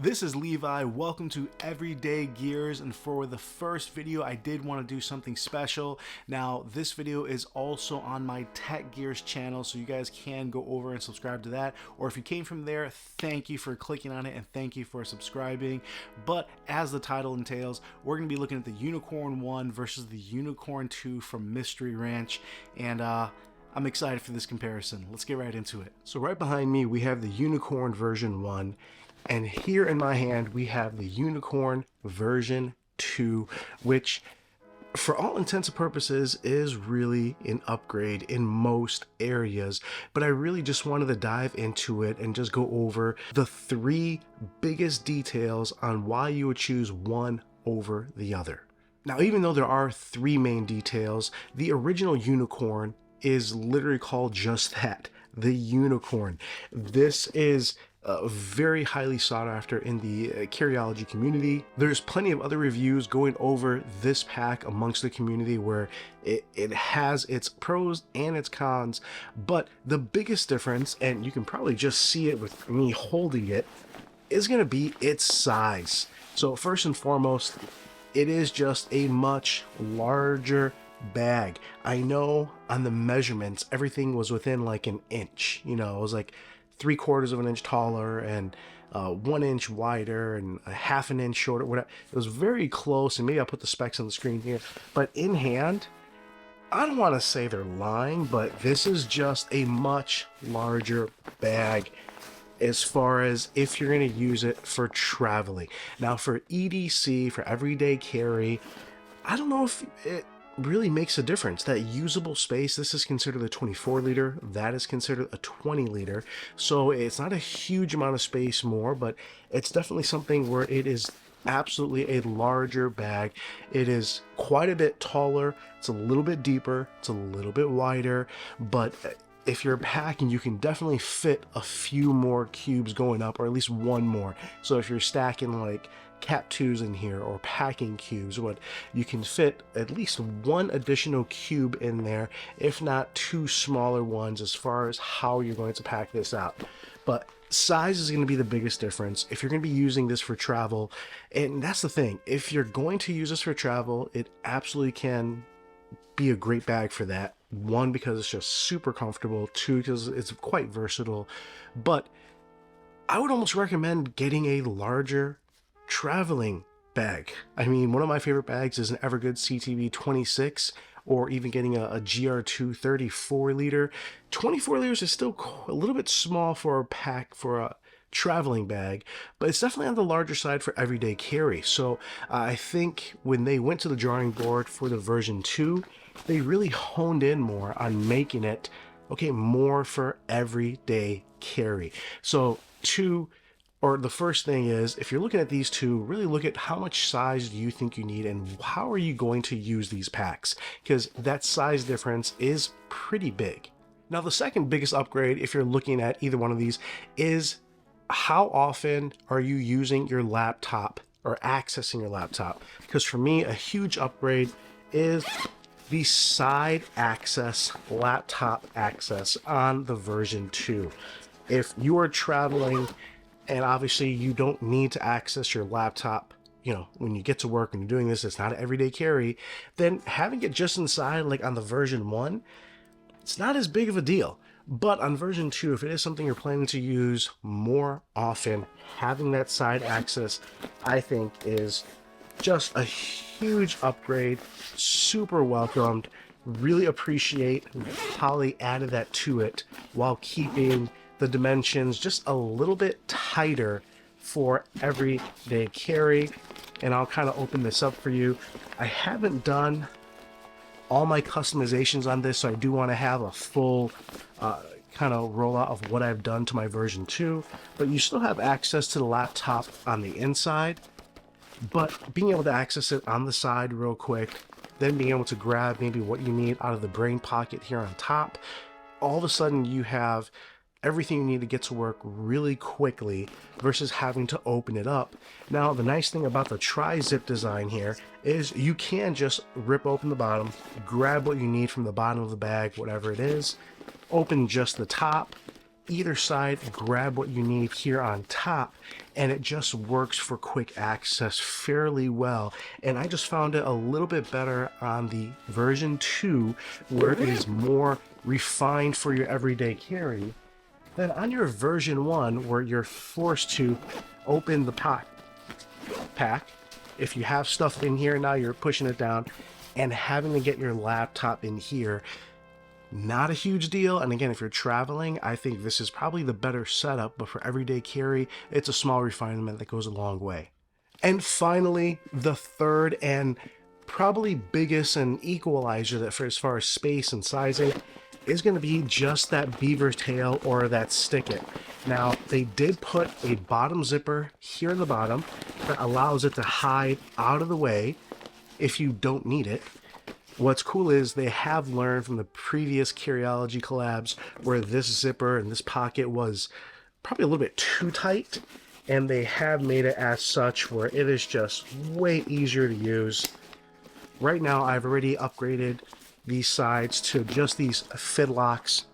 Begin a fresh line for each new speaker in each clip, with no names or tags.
This is Levi. Welcome to Everyday Gears, and for the first video I did want to do something special. Now this video is also on my Tech Gears channel, so you guys can go over and subscribe to that, or if you came from there, thank you for clicking on it and thank you for subscribing. But as the title entails, we're going to be looking at the Unicorn 1 versus the Unicorn 2 from Mystery Ranch, and I'm excited for this comparison. Let's get right into it. So right behind me we have the Unicorn version 1, and here in my hand we have the Unicorn version 2, which for all intents and purposes is really an upgrade in most areas. But I really just wanted to dive into it and just go over the three biggest details on why you would choose one over the other. Now, even though there are three main details, the original Unicorn is literally called just that, the Unicorn. This is very highly sought after in the Carryology community. There's plenty of other reviews going over this pack amongst the community where it has its pros and its cons, but the biggest difference, and you can probably just see it with me holding it, is going to be its size. So first and foremost, it is just a much larger bag. I know on the measurements everything was within like an inch, you know, it was like 3/4 of an inch taller and 1 inch wider and a half an inch shorter, whatever. It was very close, and maybe I'll put the specs on the screen here, but in hand, I don't want to say they're lying, but this is just a much larger bag as far as if you're going to use it for traveling. Now for EDC, for everyday carry, I don't know if it really makes a difference. That usable space, this is considered a 24 liter, that is considered a 20 liter, so it's not a huge amount of space more, but it's definitely something where it is absolutely a larger bag. It is quite a bit taller, it's a little bit deeper, it's a little bit wider, but if you're packing, you can definitely fit a few more cubes going up, or at least one more. So if you're stacking like Cat 2s in here or packing cubes, what you can fit at least one additional cube in there, if not two smaller ones, as far as how you're going to pack this out. But size is going to be the biggest difference if you're going to be using this for travel. And that's the thing, if you're going to use this for travel, it absolutely can be a great bag for that. One, because it's just super comfortable. Two, because it's quite versatile. But I would almost recommend getting a larger traveling bag. I mean, one of my favorite bags is an Evergood CTV 26, or even getting a GR2 34 liter. 24 liters is still a little bit small for a pack, for a traveling bag, but it's definitely on the larger side for everyday carry. So I think when they went to the drawing board for the version 2, they really honed in more on making it more for everyday carry. So the first thing is, if you're looking at these two, really look at how much size do you think you need and how are you going to use these packs, because that size difference is pretty big. Now the second biggest upgrade, if you're looking at either one of these, is how often are you using your laptop or accessing your laptop? Because for me, a huge upgrade is the side access, laptop access on the version 2. If you are traveling and obviously you don't need to access your laptop, you know, when you get to work and you're doing this, it's not an everyday carry, then having it just inside, like on the version 1, it's not as big of a deal. But on version 2, if it is something you're planning to use more often, having that side access, I think, is just a huge upgrade. Super welcomed. Really appreciate how they added that to it while keeping the dimensions just a little bit tighter for everyday carry. And I'll kind of open this up for you. I haven't done all my customizations on this, so I do want to have a full kind of rollout of what I've done to my version 2, but you still have access to the laptop on the inside, but being able to access it on the side real quick, then being able to grab maybe what you need out of the brain pocket here on top, all of a sudden you have everything you need to get to work really quickly versus having to open it up. Now, the nice thing about the tri-zip design here is you can just rip open the bottom, grab what you need from the bottom of the bag, whatever it is, open just the top, either side, grab what you need here on top, and it just works for quick access fairly well. And I just found it a little bit better on the version 2, where it is more refined for your everyday carry, than on your version 1, where you're forced to open the pack. If you have stuff in here, now you're pushing it down and having to get your laptop in here. Not a huge deal. And again, if you're traveling, I think this is probably the better setup, but for everyday carry, it's a small refinement that goes a long way. And finally, the third and probably biggest and equalizer that for as far as space and sizing is going to be just that beaver tail, or that stick it. Now, they did put a bottom zipper here in the bottom that allows it to hide out of the way if you don't need it. What's cool is they have learned from the previous Carryology collabs where this zipper and this pocket was probably a little bit too tight, and they have made it as such where it is just way easier to use. Right now, I've already upgraded these sides to just these fid locks,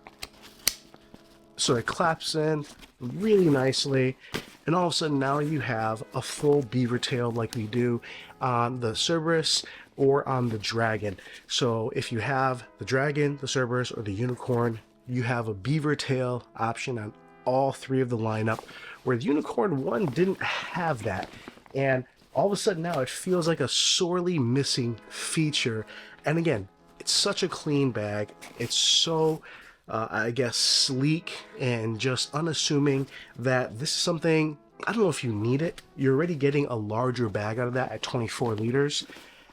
so it claps in really nicely, and all of a sudden now you have a full beaver tail like we do on the Cerberus or on the Dragon. So if you have the Dragon, the Cerberus, or the Unicorn, you have a beaver tail option on all three of the lineup, where the Unicorn 1 didn't have that, and all of a sudden now it feels like a sorely missing feature. And again, it's such a clean bag. It's so I guess sleek and just unassuming that this is something, I don't know if you need it. You're already getting a larger bag out of that at 24 liters.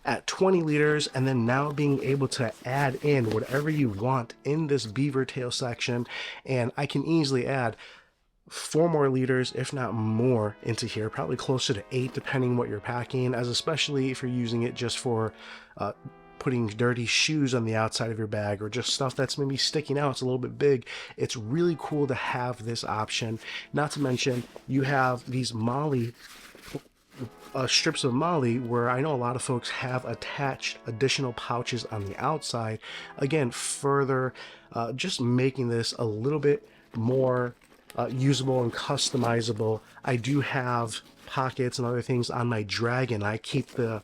At 20 liters, and then now being able to add in whatever you want in this beaver tail section, and I can easily add 4 more liters, if not more, into here, probably closer to 8 depending what you're packing, as especially if you're using it just for putting dirty shoes on the outside of your bag, or just stuff that's maybe sticking out, it's a little bit big. It's really cool to have this option. Not to mention, you have these MOLLE strips of MOLLE, where I know a lot of folks have attached additional pouches on the outside, again further just making this a little bit more usable and customizable. I do have pockets and other things on my Dragon. I keep the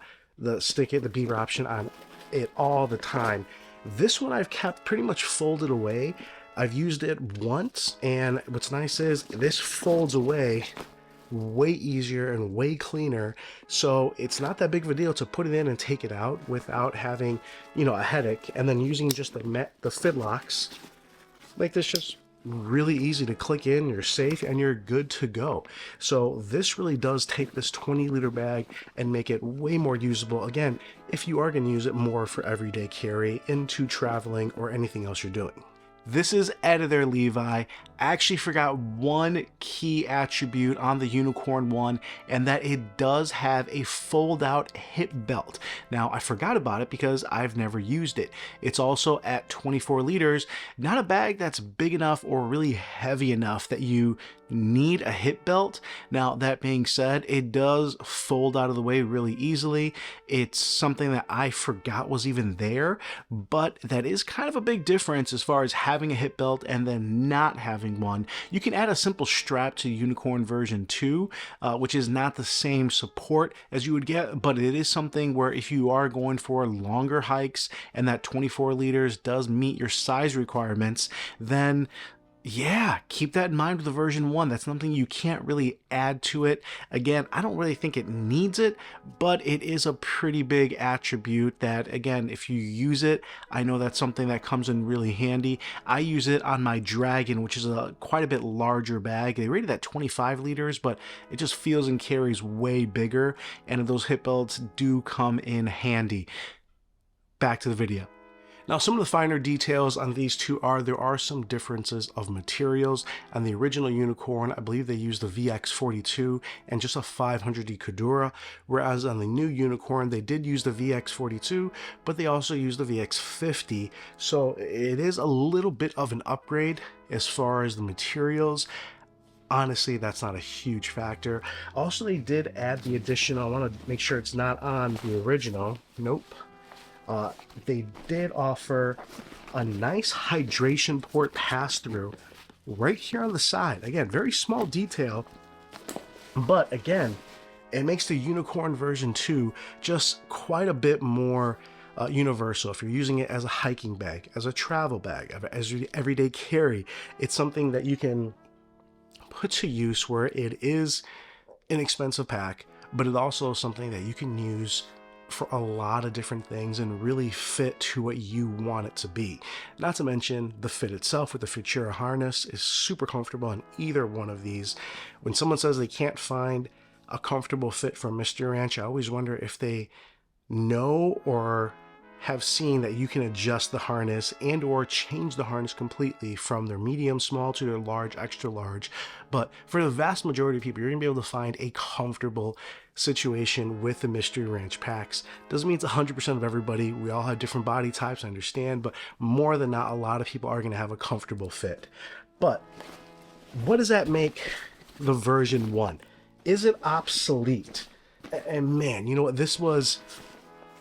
beaver option on it all the time. This one I've kept pretty much folded away. I've used it once, and what's nice is this folds away way easier and way cleaner, so it's not that big of a deal to put it in and take it out without having, you know, a headache. And then using just the fid locks make this just really easy to click in, you're safe, and you're good to go. So this really does take this 20-liter bag and make it way more usable, again, if you are going to use it more for everyday carry into traveling or anything else you're doing. This is Editor Levi. I actually forgot one key attribute on the Unicorn 1, and that it does have a fold-out hip belt. Now, I forgot about it because I've never used it. It's also at 24 liters, not a bag that's big enough or really heavy enough that you need a hip belt. Now, that being said, it does fold out of the way really easily. It's something that I forgot was even there, but that is kind of a big difference as far as having a hip belt and then not having one. You can add a simple strap to Unicorn version 2, which is not the same support as you would get, but it is something where if you are going for longer hikes and that 24 liters does meet your size requirements, then yeah, keep that in mind with the version 1. That's something you can't really add to it. Again, I don't really think it needs it, but it is a pretty big attribute that, again, if you use it, I know that's something that comes in really handy. I use it on my Dragon, which is quite a bit larger bag. They rated at 25 liters, but it just feels and carries way bigger, and those hip belts do come in handy. Back to the video. Now, some of the finer details on these two are there are some differences of materials. On the original Unicorn, I believe they used the VX42 and just a 500D Cordura, whereas on the new Unicorn, they did use the VX42, but they also used the VX50. So it is a little bit of an upgrade as far as the materials. Honestly, that's not a huge factor. Also, they did add the additional, I want to make sure it's not on the original. Nope. They did offer a nice hydration port pass-through, right here on the side. Again, very small detail, but again, it makes the Unicorn version 2 just quite a bit more universal. If you're using it as a hiking bag, as a travel bag, as your everyday carry, it's something that you can put to use where it is an expensive pack, but it's also something that you can use for a lot of different things and really fit to what you want it to be. Not to mention the fit itself with the Futura harness is super comfortable on either one of these. When someone says they can't find a comfortable fit for Mystery Ranch, I always wonder if they know or have seen that you can adjust the harness and or change the harness completely from their medium small to their large extra large. But for the vast majority of people, you're gonna be able to find a comfortable situation with the Mystery Ranch packs. Doesn't mean it's 100% of everybody. We all have different body types, I understand, but more than not, a lot of people are gonna have a comfortable fit. But what does that make the version 1? Is it obsolete? And man, you know what,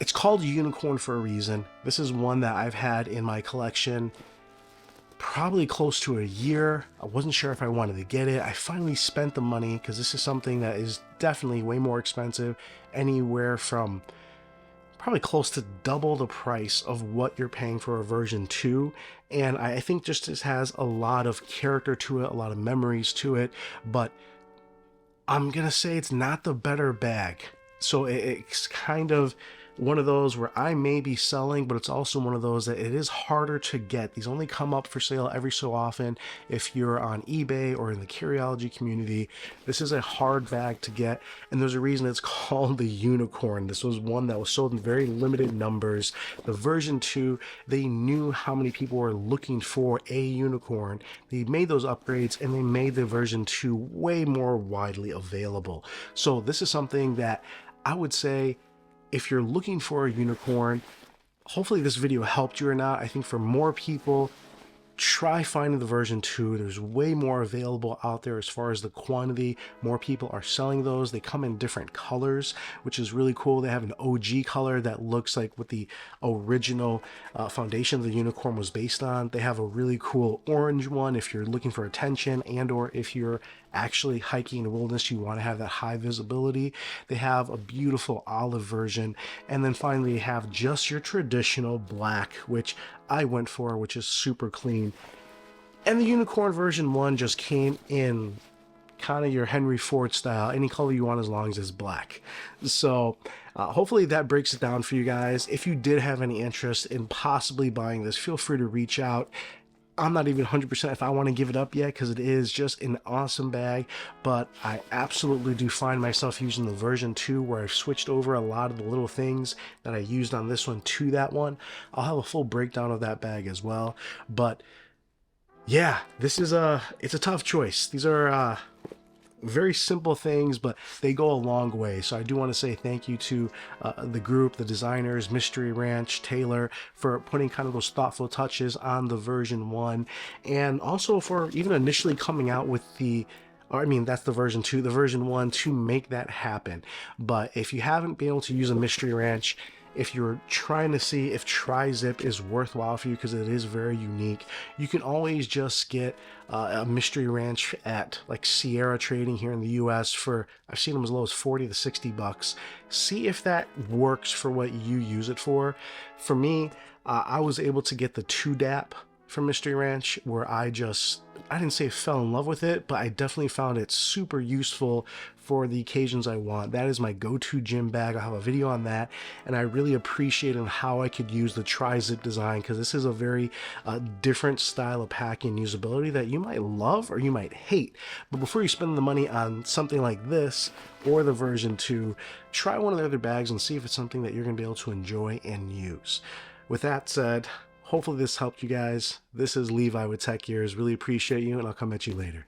it's called Unicorn for a reason. This is one that I've had in my collection probably close to a year. I wasn't sure if I wanted to get it. I finally spent the money because this is something that is definitely way more expensive, anywhere from probably close to double the price of what you're paying for a version 2. And I think just this has a lot of character to it, a lot of memories to it, but I'm gonna say it's not the better bag. So it's kind of one of those where I may be selling, but it's also one of those that it is harder to get. These only come up for sale every so often if you're on eBay or in the Curiology community. This is a hard bag to get, and there's a reason it's called the Unicorn. This was one that was sold in very limited numbers. The version 2, they knew how many people were looking for a unicorn. They made those upgrades and they made the version 2 way more widely available. So this is something that I would say, if you're looking for a unicorn, hopefully this video helped you or not. I think for more people, try finding the version 2. There's way more available out there as far as the quantity. More people are selling those. They come in different colors, which is really cool. They have an OG color that looks like what the original foundation of the unicorn was based on. They have a really cool orange one if you're looking for attention, and or if you're actually hiking in the wilderness, you want to have that high visibility. They have a beautiful olive version, and then finally you have just your traditional black, which I went for, which is super clean. And the Unicorn version 1 just came in kind of your Henry Ford style, any color you want as long as it's black. So hopefully that breaks it down for you guys. If you did have any interest in possibly buying this, feel free to reach out. I'm not even 100% if I want to give it up yet, because it is just an awesome bag, but I absolutely do find myself using the version 2 where I've switched over a lot of the little things that I used on this one to that one. I'll have a full breakdown of that bag as well. But yeah, it's a tough choice. These are very simple things, but they go a long way. So I do want to say thank you to the group, the designers, Mystery Ranch, Taylor, for putting kind of those thoughtful touches on the version 1, and also for even initially coming out with that's the version 2, the version 1 to make that happen. But if you haven't been able to use a Mystery Ranch, if you're trying to see if Tri-Zip is worthwhile for you, because it is very unique, you can always just get a Mystery Ranch at like Sierra Trading here in the US for, I've seen them as low as 40 to 60 bucks. See if that works for what you use it for. For me, I was able to get the 2DAP from Mystery Ranch, where I didn't say fell in love with it, but I definitely found it super useful for the occasions I want. That is my go-to gym bag. I have a video on that, and I really appreciated how I could use the Tri-Zip design, because this is a very different style of packing usability that you might love or you might hate. But before you spend the money on something like this or the version 2, try one of the other bags and see if it's something that you're going to be able to enjoy and use. With that said, hopefully this helped you guys. This is Levi with Tech Gears. Really appreciate you, and I'll come at you later.